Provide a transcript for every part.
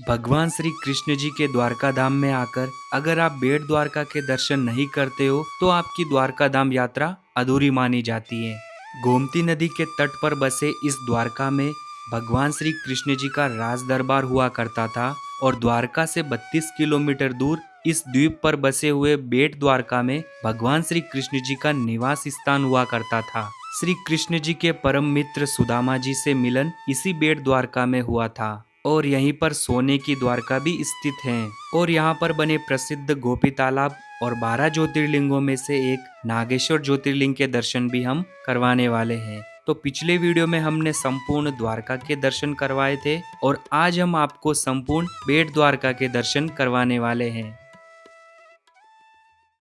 भगवान श्री कृष्ण जी के द्वारका धाम में आकर अगर आप बेट द्वारका के दर्शन नहीं करते हो तो आपकी द्वारका धाम यात्रा अधूरी मानी जाती है। गोमती नदी के तट पर बसे इस द्वारका में भगवान श्री कृष्ण जी का राज दरबार हुआ करता था और द्वारका से 32 किलोमीटर दूर इस द्वीप पर बसे हुए बेट द्वारका में भगवान श्री कृष्ण जी का निवास स्थान हुआ करता था। श्री कृष्ण जी के परम मित्र सुदामा जी से मिलन इसी बेट द्वारका में हुआ था और यहीं पर सोने की द्वारका भी स्थित है और यहाँ पर बने प्रसिद्ध गोपी तालाब और 12 ज्योतिर्लिंगों में से एक नागेश्वर ज्योतिर्लिंग के दर्शन भी हम करवाने वाले हैं। तो पिछले वीडियो में हमने संपूर्ण द्वारका के दर्शन करवाए थे और आज हम आपको संपूर्ण बेट द्वारका के दर्शन करवाने वाले हैं।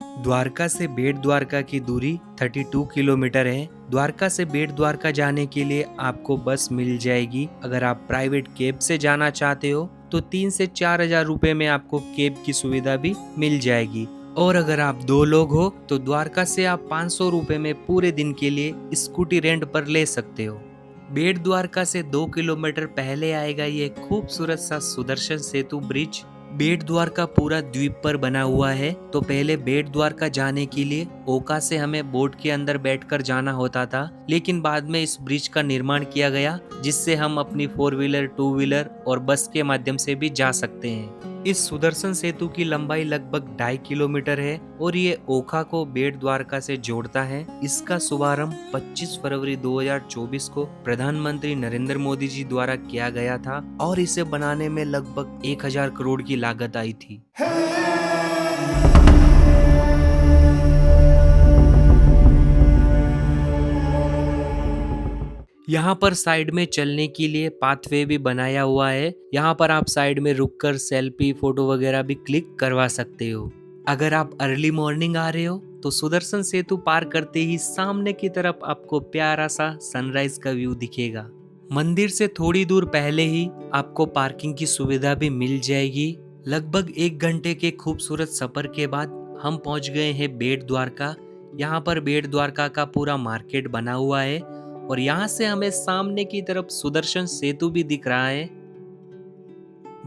द्वारका से बेट द्वारका की दूरी 32 किलोमीटर है। द्वारका से बेट द्वारका जाने के लिए आपको बस मिल जाएगी। अगर आप प्राइवेट कैब से जाना चाहते हो तो 3 से 4 हजार रुपए में आपको कैब की सुविधा भी मिल जाएगी और अगर आप 2 लोग हो तो द्वारका से आप 500 रुपए में पूरे दिन के लिए स्कूटी रेंट पर ले सकते हो। बेट द्वारका से 2 किलोमीटर पहले आएगा ये खूबसूरत सा सुदर्शन सेतु ब्रिज। बेट द्वारका पूरा द्वीप पर बना हुआ है। तो पहले बेट द्वारका जाने के लिए ओका से हमें बोट के अंदर बैठकर जाना होता था, लेकिन बाद में इस ब्रिज का निर्माण किया गया जिससे हम अपनी 4 व्हीलर 2 व्हीलर और बस के माध्यम से भी जा सकते हैं। इस सुदर्शन सेतु की लंबाई लगभग 2.5 किलोमीटर है और ये ओखा को बेट द्वारका से जोड़ता है। इसका शुभारंभ 25 फरवरी 2024 को प्रधानमंत्री नरेंद्र मोदी जी द्वारा किया गया था और इसे बनाने में लगभग 1000 करोड़ की लागत आई थी। यहाँ पर साइड में चलने के लिए पाथवे भी बनाया हुआ है। यहाँ पर आप साइड में रुककर सेल्फी फोटो वगैरह भी क्लिक करवा सकते हो। अगर आप अर्ली मॉर्निंग आ रहे हो तो सुदर्शन सेतु पार करते ही सामने की तरफ आपको प्यारा सा सनराइज का व्यू दिखेगा। मंदिर से थोड़ी दूर पहले ही आपको पार्किंग की सुविधा भी मिल जाएगी। लगभग 1 घंटे के खूबसूरत सफर के बाद हम पहुंच गए हैं बेट द्वारका। यहाँ पर बेट द्वारका का पूरा मार्केट बना हुआ है और यहाँ से हमें सामने की तरफ सुदर्शन सेतु भी दिख रहा है।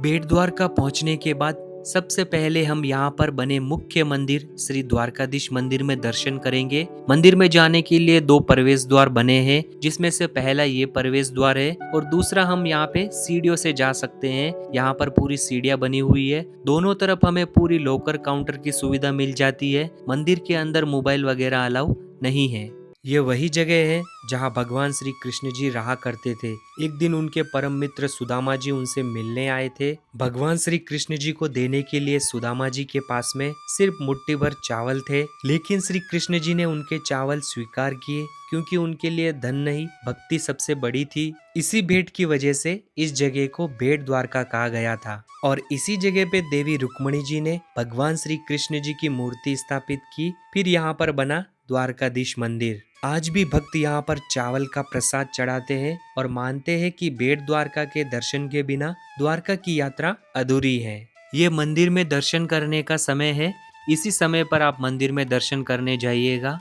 बेट द्वारका पहुंचने के बाद सबसे पहले हम यहाँ पर बने मुख्य मंदिर श्री द्वारकाधीश मंदिर में दर्शन करेंगे। मंदिर में जाने के लिए 2 प्रवेश द्वार बने हैं, जिसमें से पहला ये प्रवेश द्वार है और दूसरा हम यहाँ पे सीढ़ियों से जा सकते हैं। यहाँ पर पूरी सीढ़ियाँ बनी हुई है। दोनों तरफ हमें पूरी लॉकर काउंटर की सुविधा मिल जाती है। मंदिर के अंदर मोबाइल वगैरह अलाउ नहीं है। ये वही जगह है जहाँ भगवान श्री कृष्ण जी रहा करते थे। एक दिन उनके परम मित्र सुदामा जी उनसे मिलने आए थे। भगवान श्री कृष्ण जी को देने के लिए सुदामा जी के पास में सिर्फ मुट्ठी भर चावल थे, लेकिन श्री कृष्ण जी ने उनके चावल स्वीकार किए क्योंकि उनके लिए धन नहीं भक्ति सबसे बड़ी थी। इसी भेंट की वजह से इस जगह को बेट द्वारका कहा गया था और इसी जगह पे देवी रुक्मणी जी ने भगवान श्री कृष्ण जी की मूर्ति स्थापित की। फिर यहाँ पर बना द्वारकाधीश मंदिर। आज भी भक्त यहाँ पर चावल का प्रसाद चढ़ाते हैं और मानते हैं कि बेट द्वारका के दर्शन के बिना द्वारका की यात्रा अधूरी है। ये मंदिर में दर्शन करने का समय है, इसी समय पर आप मंदिर में दर्शन करने जाइएगा।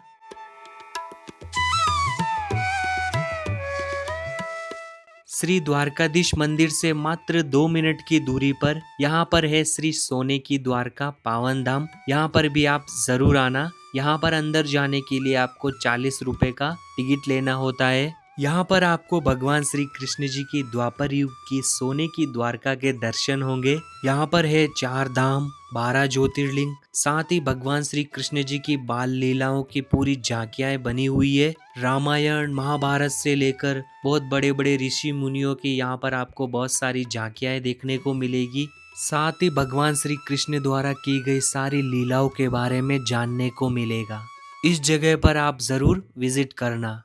श्री द्वारकाधीश मंदिर से मात्र 2 मिनट की दूरी पर यहाँ पर है श्री सोने की द्वारका पावन धाम। यहाँ पर भी आप जरूर आना। यहाँ पर अंदर जाने के लिए आपको 40 रुपए का टिकट लेना होता है। यहाँ पर आपको भगवान श्री कृष्ण जी की द्वापर युग की सोने की द्वारका के दर्शन होंगे। यहाँ पर है 4 धाम 12 ज्योतिर्लिंग, साथ ही भगवान श्री कृष्ण जी की बाल लीलाओं की पूरी झांकियां बनी हुई है। रामायण महाभारत से लेकर बहुत बड़े बड़े ऋषि मुनियों की यहाँ पर आपको बहुत सारी झांकियां देखने को मिलेगी। साथ ही भगवान श्री कृष्ण द्वारा की गई सारी लीलाओं के बारे में जानने को मिलेगा। इस जगह पर आप जरूर विजिट करना।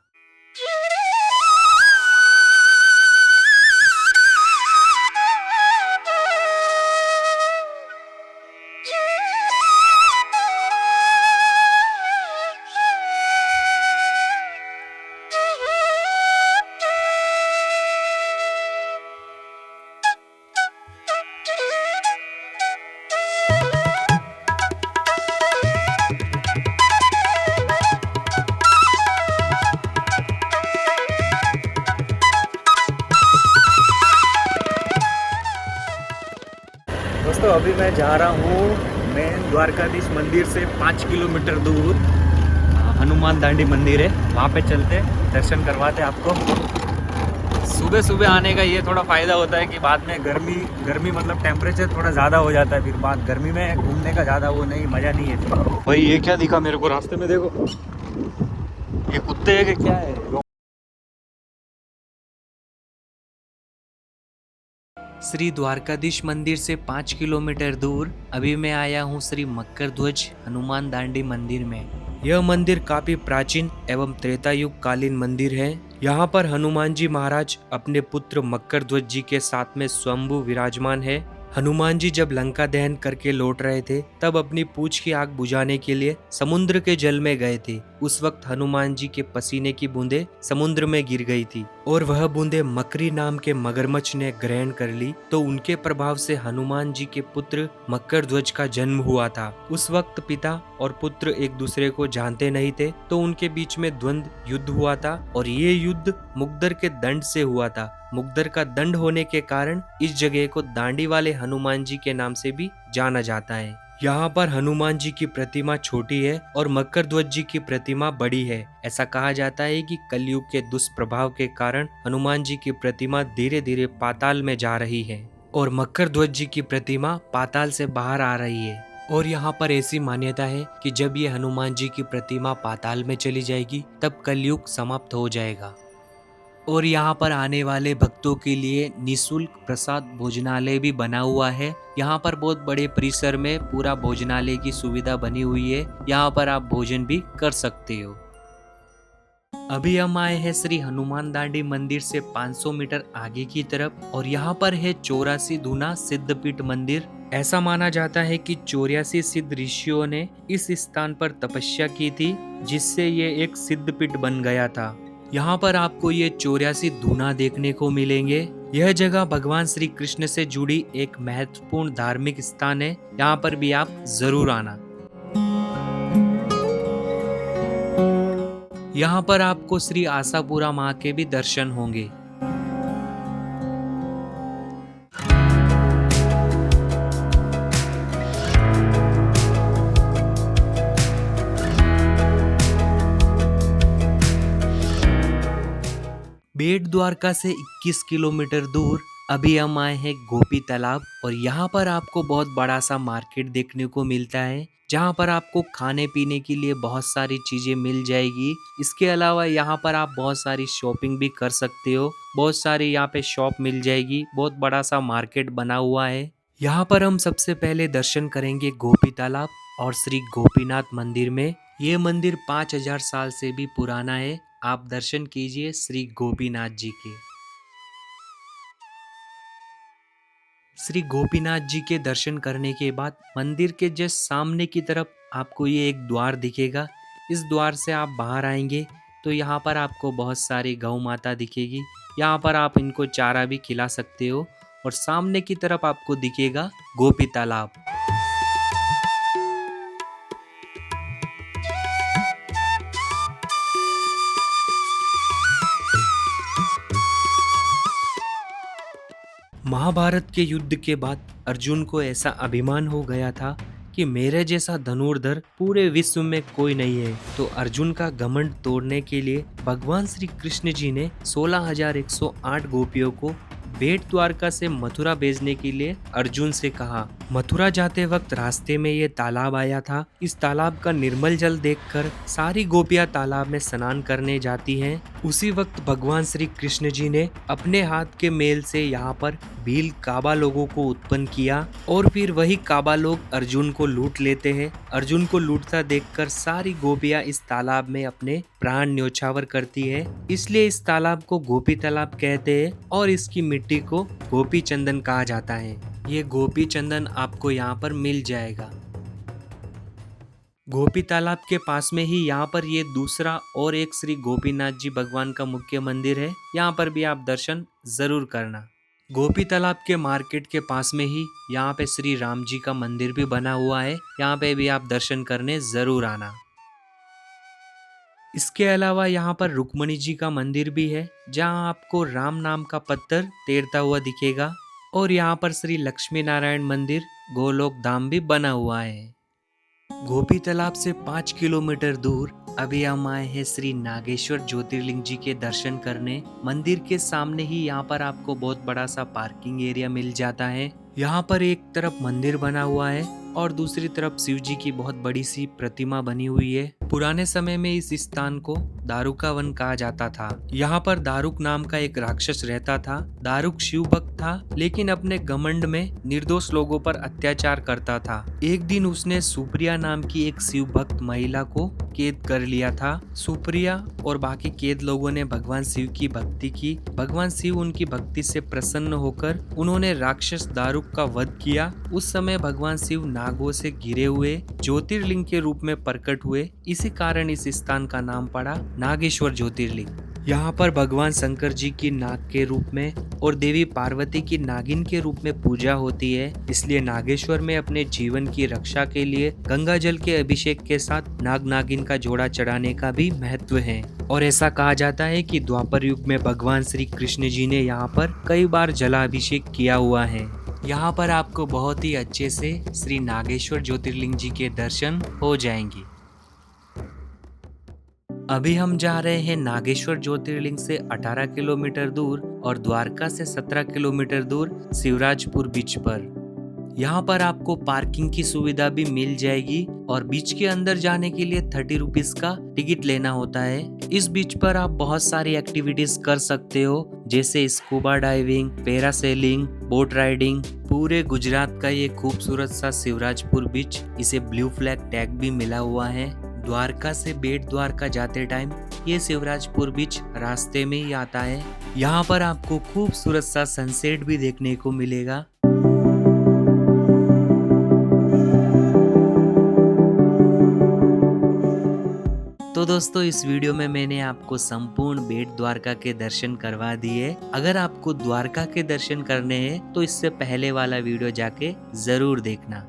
अभी मैं जा रहा हूँ मेन द्वारकाधीश मंदिर से 5 किलोमीटर दूर हनुमान दांडी मंदिर है, वहाँ पे चलते दर्शन करवाते आपको। सुबह सुबह आने का ये थोड़ा फ़ायदा होता है कि बाद में गर्मी गर्मी मतलब टेम्परेचर थोड़ा ज़्यादा हो जाता है, फिर बाद गर्मी में घूमने का ज़्यादा वो नहीं, मज़ा नहीं है। भाई ये क्या दिखा मेरे को रास्ते में, देखो ये कुत्ते हैं कि क्या है। श्री द्वारकाधीश मंदिर से 5 किलोमीटर दूर अभी मैं आया हूँ श्री मकर ध्वज हनुमान दांडी मंदिर में। यह मंदिर काफी प्राचीन एवं त्रेता युग कालीन मंदिर है। यहाँ पर हनुमान जी महाराज अपने पुत्र मकर ध्वज जी के साथ में स्वयंभू विराजमान है। हनुमान जी जब लंका दहन करके लौट रहे थे तब अपनी पूंछ की आग बुझाने के लिए समुद्र के जल में गए थे। उस वक्त हनुमान जी के पसीने की बूंदें समुद्र में गिर गई थी और वह बूंदें मकरी नाम के मगरमच्छ ने ग्रहण कर ली, तो उनके प्रभाव से हनुमान जी के पुत्र मकर ध्वज का जन्म हुआ था। उस वक्त पिता और पुत्र एक दूसरे को जानते नहीं थे, तो उनके बीच में द्वंद्व युद्ध हुआ था और ये युद्ध मुगदर के दंड से हुआ था। मुगदर का दंड होने के कारण इस जगह को दांडी वाले हनुमान जी के नाम से भी जाना जाता है। यहाँ पर हनुमान जी की प्रतिमा छोटी है और मकर ध्वज जी की प्रतिमा बड़ी है। ऐसा कहा जाता है कि कलयुग के दुष्प्रभाव के कारण हनुमान जी की प्रतिमा धीरे धीरे पाताल में जा रही है और मकर ध्वज जी की प्रतिमा पाताल से बाहर आ रही है। और यहाँ पर ऐसी मान्यता है कि जब ये हनुमान जी की प्रतिमा पाताल में चली जाएगी तब कलयुग समाप्त हो जाएगा। और यहाँ पर आने वाले भक्तों के लिए निशुल्क प्रसाद भोजनालय भी बना हुआ है। यहाँ पर बहुत बड़े परिसर में पूरा भोजनालय की सुविधा बनी हुई है। यहाँ पर आप भोजन भी कर सकते हो। अभी हम आए हैं श्री हनुमान दांडी मंदिर से 500 मीटर आगे की तरफ और यहाँ पर है 84 धूना सिद्धपीठ मंदिर। ऐसा माना जाता है कि 84 सिद्ध ऋषियों ने इस स्थान पर तपस्या की थी, जिससे ये एक सिद्धपीठ बन गया था। यहाँ पर आपको ये 84 धूना देखने को मिलेंगे। यह जगह भगवान श्री कृष्ण से जुड़ी एक महत्वपूर्ण धार्मिक स्थान है। यहाँ पर भी आप जरूर आना। यहाँ पर आपको श्री आशापुरा माँ के भी दर्शन होंगे। बेट द्वारका से 21 किलोमीटर दूर अभी हम आए हैं गोपी तालाब और यहाँ पर आपको बहुत बड़ा सा मार्केट देखने को मिलता है, जहाँ पर आपको खाने पीने के लिए बहुत सारी चीजें मिल जाएगी। इसके अलावा यहाँ पर आप बहुत सारी शॉपिंग भी कर सकते हो। बहुत सारी यहाँ पे शॉप मिल जाएगी। बहुत बड़ा सा मार्केट बना हुआ है। यहाँ पर हम सबसे पहले दर्शन करेंगे गोपी तालाब और श्री गोपीनाथ मंदिर में। ये मंदिर 5000 साल से भी पुराना है। आप दर्शन कीजिए श्री गोपीनाथ जी के। श्री गोपीनाथ जी के दर्शन करने के बाद मंदिर के जस्ट सामने की तरफ आपको ये एक द्वार दिखेगा। इस द्वार से आप बाहर आएंगे तो यहाँ पर आपको बहुत सारी गौ माता दिखेगी। यहाँ पर आप इनको चारा भी खिला सकते हो और सामने की तरफ आपको दिखेगा गोपी तालाब। महाभारत के युद्ध के बाद अर्जुन को ऐसा अभिमान हो गया था कि मेरे जैसा धनुर्धर पूरे विश्व में कोई नहीं है। तो अर्जुन का घमंड तोड़ने के लिए भगवान श्री कृष्ण जी ने 16,108 गोपियों को बेट द्वारका से मथुरा भेजने के लिए अर्जुन से कहा। मथुरा जाते वक्त रास्ते में ये तालाब आया था। इस तालाब का निर्मल जल देखकर सारी गोपियां तालाब में स्नान करने जाती हैं। उसी वक्त भगवान श्री कृष्ण जी ने अपने हाथ के मेल से यहाँ पर भील काबा लोगों को उत्पन्न किया और फिर वही काबा लोग अर्जुन को लूट लेते हैं। अर्जुन को लूटता देखकर सारी गोपियां इस तालाब में अपने प्राण न्योछावर करती है। इसलिए इस तालाब को गोपी तालाब कहते हैं और इसकी मिट्टी को गोपी चंदन कहा जाता है। ये गोपी चंदन आपको यहाँ पर मिल जाएगा। गोपी तालाब के पास में ही यहाँ पर ये दूसरा और एक श्री गोपीनाथ जी भगवान का मुख्य मंदिर है। यहाँ पर भी आप दर्शन जरूर करना। गोपी तालाब के मार्केट के पास में ही यहाँ पे श्री राम जी का मंदिर भी बना हुआ है। यहाँ पे भी आप दर्शन करने जरूर आना। इसके अलावा यहाँ पर रुक्मणी जी का मंदिर भी है, जहाँ आपको राम नाम का पत्थर तैरता हुआ दिखेगा। और यहाँ पर श्री लक्ष्मी नारायण मंदिर गोलोक धाम भी बना हुआ है। गोपी तालाब से 5 किलोमीटर दूर अभी हम आए हैं श्री नागेश्वर ज्योतिर्लिंग जी के दर्शन करने। मंदिर के सामने ही यहाँ पर आपको बहुत बड़ा सा पार्किंग एरिया मिल जाता है। यहाँ पर एक तरफ मंदिर बना हुआ है और दूसरी तरफ शिव जी की बहुत बड़ी सी प्रतिमा बनी हुई है। पुराने समय में इस स्थान को दारुका वन कहा जाता था। यहाँ पर दारुक नाम का एक राक्षस रहता था। दारुक शिव भक्त था, लेकिन अपने घमंड में निर्दोष लोगों पर अत्याचार करता था। एक दिन उसने सुप्रिया नाम की एक शिव भक्त महिला को कैद कर लिया था। सुप्रिया और बाकी कैद लोगों ने भगवान शिव की भक्ति की। भगवान शिव उनकी भक्ति से प्रसन्न होकर उन्होंने राक्षस दारुक का वध किया। उस समय भगवान शिव नागों से घिरे हुए ज्योतिर्लिंग के रूप में प्रकट हुए। इसी कारण इस स्थान का नाम पड़ा नागेश्वर ज्योतिर्लिंग। यहाँ पर भगवान शंकर जी की नाग के रूप में और देवी पार्वती की नागिन के रूप में पूजा होती है। इसलिए नागेश्वर में अपने जीवन की रक्षा के लिए गंगा जल के अभिषेक के साथ नाग नागिन का जोड़ा चढ़ाने का भी महत्व है। और ऐसा कहा जाता है कि द्वापर युग में भगवान श्री कृष्ण जी ने यहाँ पर कई बार जलाभिषेक किया हुआ है। यहाँ पर आपको बहुत ही अच्छे से श्री नागेश्वर ज्योतिर्लिंग जी के दर्शन हो जाएंगे। अभी हम जा रहे हैं नागेश्वर ज्योतिर्लिंग से 18 किलोमीटर दूर और द्वारका से 17 किलोमीटर दूर शिवराजपुर बीच पर। यहाँ पर आपको पार्किंग की सुविधा भी मिल जाएगी और बीच के अंदर जाने के लिए 30 रुपीज का टिकट लेना होता है। इस बीच पर आप बहुत सारी एक्टिविटीज कर सकते हो, जैसे scuba diving, parasailing, boat riding. पूरे गुजरात का ये खूबसूरत सा शिवराजपुर बीच, इसे ब्लू फ्लैग टैग भी मिला हुआ है। द्वारका से बेट द्वारका जाते टाइम ये शिवराजपुर बीच रास्ते में ही आता है। यहाँ पर आपको खूबसूरत सा सनसेट भी देखने को मिलेगा। तो दोस्तों, इस वीडियो में मैंने आपको संपूर्ण बेट द्वारका के दर्शन करवा दिए। अगर आपको द्वारका के दर्शन करने हैं तो इससे पहले वाला वीडियो जाके जरूर देखना।